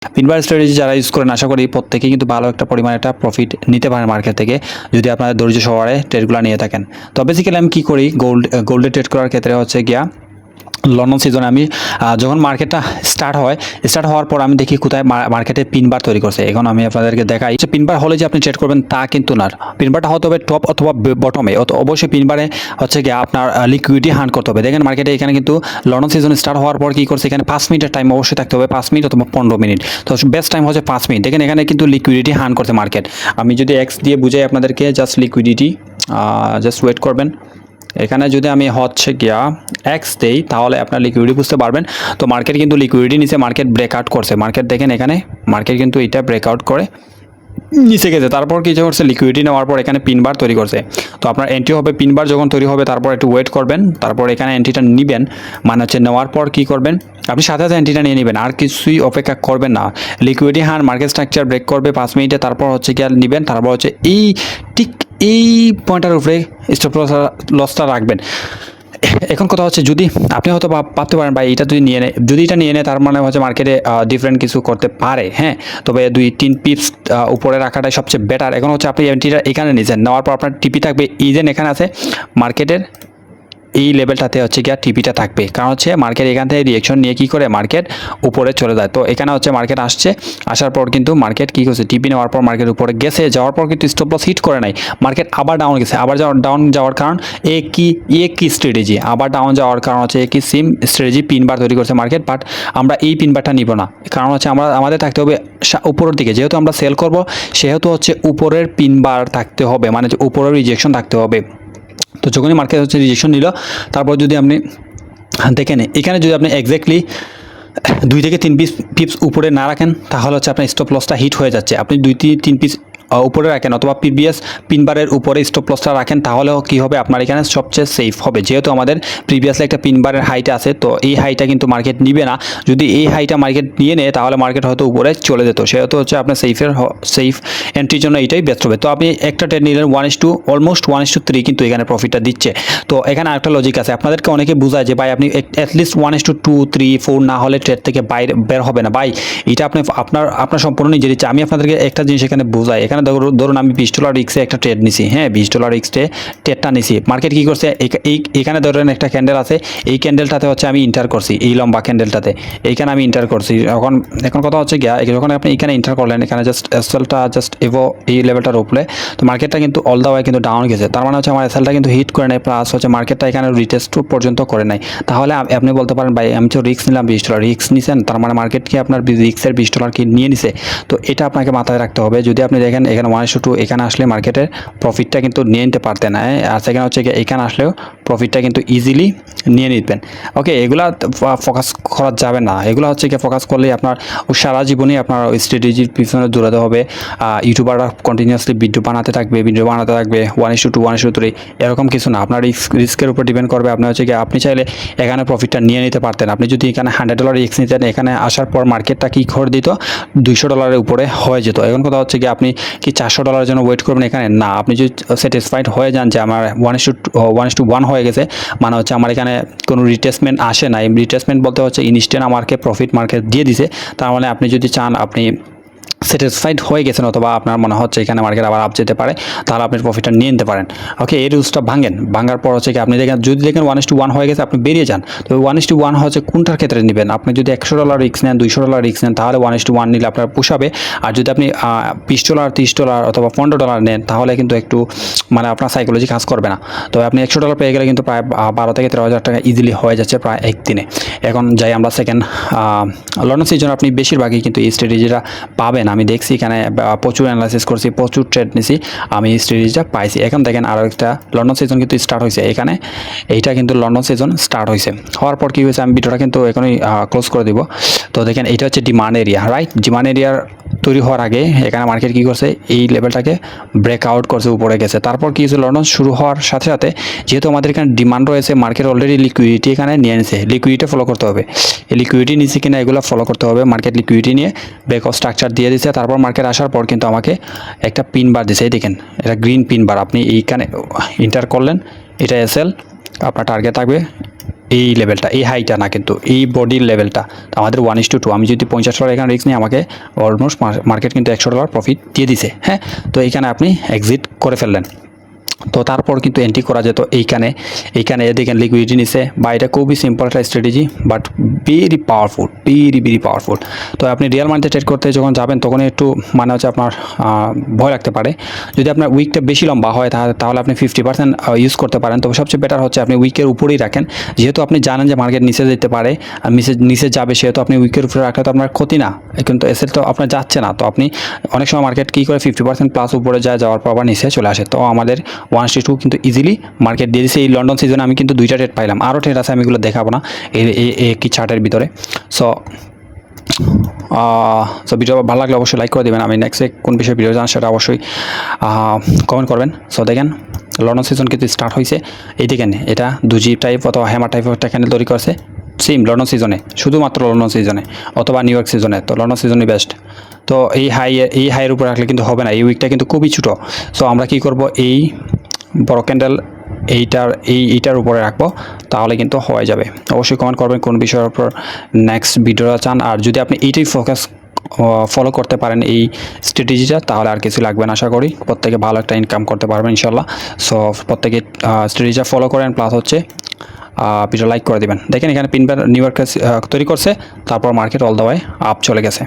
পিনবার strategy যারা use করেন আশা করি প্রত্যেকেই কিন্তু ভালো একটা পরিমাণে একটা প্রফিট নিতে পারেন মার্কেট থেকে, যদি আপনারা ধৈর্য সহকারে ট্রেডগুলো নিয়ে থাকেন। তো বেসিক্যালি আমি কী করি, গোল্ডে ট্রেড করার ক্ষেত্রে হচ্ছে গিয়া লন্ডন সিজনে আমি যখন মার্কেটটা স্টার্ট হওয়ার পর আমি দেখি কোথায় মার্কেটে পিনবার তৈরি করছে। এখন আমি আপনাদেরকে দেখাই যে পিনবার হলে যে আপনি ট্রেড করবেন তা কিন্তু না, পিনবারটা হতে হবে টপ অথবা বটমে। অবশ্যই পিনবারে হচ্ছে গিয়ে আপনার লিকুইডিটি হান্ট করতে হবে। দেখেন মার্কেটে এখানে কিন্তু লন্ডন সিজন স্টার্ট হওয়ার পর কী করছে, এখানে 5 মিনিটের টাইম অবশ্যই থাকতে হবে, 5 মিনিট অথবা 15 মিনিট। তো বেস্ট টাইম হচ্ছে 5 মিনিট। দেখেন এখানে কিন্তু লিকুইডিটি হান্ট করছে মার্কেট। আমি যদি এক্স দিয়ে বুঝাই আপনাদেরকে, জাস্ট লিকুইডিটি, জাস্ট ওয়েট করবেন। এখানে যদি আমি হচ্ছে গিয়া এক্স দেই তাহলে আপনার লিকুইডিটি বুঝতে পারবেন। তো মার্কেট কিন্তু লিকুইডিটি নিচে মার্কেট ব্রেকআউট করছে। মার্কেট দেখেন এখানে মার্কেট কিন্তু এটা ব্রেকআউট করে নিচে গেছে, তারপর কিছু করছে লিকুইডিটি নেওয়ার পর এখানে পিনবার তৈরি করছে। তো আপনার এন্ট্রি হবে, পিনবার যখন তৈরি হবে তারপর একটু ওয়েট করবেন, তারপর এখানে এন্ট্রিটা নেবেন। মানে হচ্ছে নেওয়ার পর কী করবেন, আপনি সাথে সাথে এন্ট্রিটা নিয়ে নেবেন, আর কিছুই অপেক্ষা করবেন না। লিকুইডিটি হার মার্কেট স্ট্রাকচার ব্রেক করবে 5 মিনিটে, তারপর হচ্ছে কি আর নেবেন, তারপর হচ্ছে এই ঠিক এই পয়েন্টের উপরে স্টপ লসটা রাখবেন। এখন কথা হচ্ছে, যদি আপনি হয়তো ভাবতে পারেন ভাই এটা যদি এটা নিয়ে নেয় তার মানে হচ্ছে মার্কেটে ডিফারেন্ট কিছু করতে পারে, হ্যাঁ, তবে 2-3 পিপস উপরে রাখাটাই সবচেয়ে বেটার। এখন হচ্ছে আপনি এন্ট্রিটা এখানে নিয়েছেন, নেওয়ার পর আপনার টিপি থাকবে, ইজেন এখানে আছে মার্কেটের এই লেভেলটাতে হচ্ছে গিয়া টিপিটা থাকবে, কারণ হচ্ছে মার্কেট এখান থেকে রিয়েকশন নিয়ে কী করে মার্কেট উপরে চলে যায়। তো এখানে হচ্ছে মার্কেট আসার পর কিন্তু মার্কেট কী করছে, টিপি নেওয়ার পর মার্কেট উপরে গেছে, যাওয়ার পর কিন্তু স্টপ লস হিট করে নাই, মার্কেট আবার ডাউন গেছে। আবার ডাউন যাওয়ার কারণ একই স্ট্র্যাটেজি, আবার ডাউন যাওয়ার কারণ হচ্ছে একই সেম স্ট্র্যাটেজি, পিনবার তৈরি করছে মার্কেট। বাট আমরা এই পিনবারটা নিব না, কারণ হচ্ছে আমাদের থাকতে হবে উপরের দিকে, যেহেতু আমরা সেল করব সেহেতু হচ্ছে উপরের পিনবার থাকতে হবে, মানে উপরের রিজেকশন থাকতে হবে। তো যখনই মার্কেট হচ্ছে রিজেকশন নিল, তারপর যদি আপনি দেখেন এখানে যদি আপনি এক্স্যাক্টলি 2 থেকে 3 পিপস উপরে না রাখেন তাহলে হচ্ছে আপনার স্টপ লসটা হিট হয়ে যাচ্ছে। আপনি 2-3 পিস উপরে রাখেন অথবা প্রিভিয়াস পিনবারের উপরে স্টপ লসটা রাখেন, তাহলেও কী হবে, আপনার এখানে সবচেয়ে সেফ হবে। যেহেতু আমাদের প্রিভিয়াসলি একটা পিনবারের হাইটা আছে, তো এই হাইটা কিন্তু মার্কেট নিবে না। যদি এই হাইটা মার্কেট নিয়ে নেয় তাহলে মার্কেট হয়তো উপরে চলে যেত, সেহেতু হচ্ছে আপনার সেফ এন্ট্রির জন্য এটাই বেস্ট হবে। তো আপনি একটা ট্রেড নিলেন অলমোস্ট 1:3 কিন্তু এখানে প্রফিটটা দিচ্ছে। তো এখানে আরেকটা লজিক আছে, আপনাদেরকে অনেকে বোঝায় যে ভাই আপনি অ্যাটলিস্ট 1:2, 3, 4 না হলে ট্রেড থেকে বের হবে না। ভাই এটা আপনার সম্পূর্ণ নিজের ইচ্ছা। আমি আপনাদেরকে একটা জিনিস এখানে বোঝাই, এখানে ধরুন আমি $20 রিক্সে একটা ট্রেড নিছি, হ্যাঁ, $20 রিক্সে ট্রেডটা নিছি। মার্কেট কী করছে, এখানে ধরেন একটা ক্যান্ডেল আছে, এই ক্যান্ডেলটাতে হচ্ছে আমি ইন্টার করছি, এই লম্বা ক্যান্ডেলটাতে এইখানে আমি ইন্টার করছি। এখন কথা হচ্ছে গিয়া, যখন আপনি এখানে ইন্টার করলেন, এখানে জাস্ট এসএলটা জাস্ট এই লেভেলটার উপরে, তো মার্কেটটা কিন্তু অল দা ওয়ে কিন্তু ডাউন গেছে, তার মানে হচ্ছে আমার এসএলটা কিন্তু হিট করে নেয়, প্লাস হচ্ছে মার্কেটটা এখানে রিটেস্ট পর্যন্ত করে নেয়। তাহলে আপনি বলতে পারেন ভাই আমি তো রিক্স নিলাম, $20 রিক্স নিছেন, তার মানে মার্কেট কি আপনার রিক্সের $20 কি নিয়ে নিছে। তো এটা আপনাকে মাথায় রাখতে হবে। যদি আপনি দেখেন এখানে 1:2 এখানে আসলে মার্কেটের প্রফিটটা কিন্তু নিয়ে নিতে পারতেন, আর সেখানে হচ্ছে এখানে আসলেও প্রফিটটা কিন্তু ইজিলি নিয়ে নিতেন। ওকে, এগুলা ফোকাস করা যাবে না, এগুলো হচ্ছে কি ফোকাস করলেই আপনার সারা জীবনই আপনার স্ট্র্যাটেজির পিছনে দৌড়াতে হবে। ইউটিউবাররা কন্টিনিউয়াসলি ভিডিও বানাতে থাকবে 1:2, 1:3, এরকম কিছু না, আপনার রিস্কের উপর ডিপেন্ড করবে। আপনি হচ্ছে কি আপনি চাইলে এখানে প্রফিটটা নিয়ে নিতে পারতেন। আপনি যদি এখানে $100 রিস্ক নিতেন, এখানে আসার পর মার্কেটটা কি করে দিত, $200 উপরে হয়ে যেত। এখন কথা হচ্ছে কি আপনি কি $400 জন্য ওয়েট করবেন এখানে, না, আপনি যদি স্যাটিসফাইড হয়ে যান যে আমার 1:1 হয়ে গেছে, মানে হচ্ছে আমার এখানে কোনো রিটেসমেন্ট আসে না, রিটেসমেন্ট বলতে হচ্ছে ইনস্ট্যান্ট আমাকে প্রফিট মার্কেট দিয়ে দিছে, তার মানে আপনি যদি চান আপনি স্যাটিসফাইড হয়ে গেছেন অথবা আপনার মনে হচ্ছে এখানে মার্কেট আবার আপ যেতে পারে, তাহলে আপনি প্রফিটটা নিয়ে নিতে পারেন। ওকে, এই রুলসটা ভাঙার পর হচ্ছে কি আপনি যদি দেখেন 1:1 হয়ে গেছে, আপনি বেরিয়ে যান। তো 1:1 হচ্ছে কোনটার ক্ষেত্রে নেবেন, আপনি যদি $100 রিক্স নেন, $200 রিক্স নেন, তাহলে 1:1 নিলে আপনার পোষাবে। আর যদি আপনি $20, $30 অথবা $15 নেন, তাহলে কিন্তু একটু মানে আপনার সাইকোলজি কাজ করবে না। তবে আপনি $100 পেয়ে গেলে কিন্তু প্রায় 12 থেকে 13,000 টাকা ইজিলি হয়ে যাচ্ছে প্রায় একদিনে। এখন যাই আমরা সেকেন্ড লন্ডন সিজনে, আপনি বেশিরভাগই কিন্তু এই স্ট্র্যাটেজিটা পাবেন। আমি দেখছি এখানে প্রচুর অ্যানালাইসিস করছি, প্রচুর ট্রেড নিছি, আমি স্ট্র্যাটেজিটা পাইছি। এখন দেখেন আরও একটা লন্ডন সিজন কিন্তু স্টার্ট হয়েছে, এখানে এইটা কিন্তু লন্ডন সিজন স্টার্ট হয়েছে। হওয়ার পর কী হয়েছে, আমি ভিডিওটা কিন্তু এখনই ক্লোজ করে দিব। তো দেখেন এইটা হচ্ছে ডিমান্ড এরিয়া, রাইট? ডিমান্ড এরিয়ার তৈরি হওয়ার আগে এখানে মার্কেট কী করছে, এই লেভেলটাকে ব্রেকআউট করছে, উপরে গেছে। তারপর কী হয়েছে, লন্ডন শুরু হওয়ার সাথে সাথে যেহেতু আমাদের এখানে ডিমান্ড রয়েছে, মার্কেট অলরেডি লিকুইডিটি এখানে নিয়ে নিছে, লিকুইডিটি ফলো করতে হবে। এই লিকুইডিটি নিচ্ছে কিনা এগুলো ফলো করতে হবে। মার্কেট লিকুইডিটি নিয়ে ব্রেকআউট স্ট্রাকচার দিয়ে দিচ্ছে, তারপর মার্কেট আসার পর কিন্তু আমাকে একটা পিন বার দিছে, এই দেখেন এটা গ্রিন পিন বার। আপনি এইখানে ইন্টার করলেন, এটা এসএল, আপনার টার্গেট থাকবে এই লেভেলটা, এই হাইটা না, কিন্তু এই বডির লেভেলটা আমাদের 1:2। আমি যদি $50 এখানে রিস্ক নিই, আমাকে অলমোস্ট মার্কেট কিন্তু $100 প্রফিট দিয়ে দিছে। হ্যাঁ, তো এইখানে আপনি এক্সিট করে ফেললেন। তো তারপর কিন্তু এন্ট্রি করা যেত এইখানে দেখেন লিকুইডিটি নিছে, বা এটা খুবই সিম্পল একটা strategy, but very powerful, very powerful. তো আপনি রিয়েল মানিতে ট্রেড করতে যখন যাবেন তখনই একটু মানে হচ্ছে আপনার ভয় লাগতে পারে। যদি আপনার উইকটা বেশি লম্বা হয় তাহলে আপনি 50% ইউজ করতে পারেন। তবে সবচেয়ে বেটার হচ্ছে আপনি উইকের উপরেই রাখেন, যেহেতু আপনি জানেন যে মার্কেট নিচে যেতে পারে, আর নিচে যাবে, সেহেতু আপনি উইকের উপরে রাখলে তো আপনার ক্ষতি না, কিন্তু এসএল তো আপনার যাচ্ছে না। তো আপনি অনেক সময় মার্কেট কী করে 50% প্লাস উপরে যাওয়ার পর আবার নিচে চলে আসে। তো আমাদের 1:2 কিন্তু ইজিলি মার্কেট দিয়ে দিচ্ছে। এই লন্ডন সিজনে আমি কিন্তু 2টা ট্রেড পাইলাম, আরও ট্রেড আছে, আমি এগুলো দেখাবো না এই চার্টের ভিতরে। সো ভিডিও ভালো লাগলে অবশ্যই লাইক করে দেবেন। আমি নেক্সটে কোন বিষয়ে ভিডিও জান সেটা অবশ্যই কমেন্ট করবেন। সো দেখেন লন্ডন সিজন কিন্তু স্টার্ট হয়েছে। এই দেখেন এটা 2G টাইপ অথবা হ্যামার টাইপ একটা ক্যান্ডেল তৈরি করছে, সেম লন্ডন সিজনে, শুধুমাত্র লন্ডন সিজনে অথবা নিউ ইয়র্ক সিজনে। তো লন্ডন সিজনই বেস্ট। তো এই হাইয়ের উপরে রাখলে কিন্তু হবে না, এই উইকটা কিন্তু খুবই ছোটো। সো আমরা কী করব, এই বড় ক্যান্ডেল এইটার উপরে রাখবো, তাহলে কিন্তু হয়ে যাবে। অবশ্যই কমেন্ট করবেন কোন বিষয়ের উপর নেক্সট ভিডিওটা চান। আর যদি আপনি এইটাই ফলো করতে পারেন এই স্ট্র্যাটেজিটা, তাহলে আর কিছু লাগবে না। আশা করি প্রত্যেকে ভালো একটা ইনকাম করতে পারবেন ইনশাল্লাহ। সো প্রত্যেকে স্ট্র্যাটেজিটা ফলো করেন, প্লাস হচ্ছে ভিডিও লাইক করে দেবেন। দেখেন এখানে পিনবার নিউ ইয়র্ক তৈরি করছে, তারপর market all the way up চলে গেছে।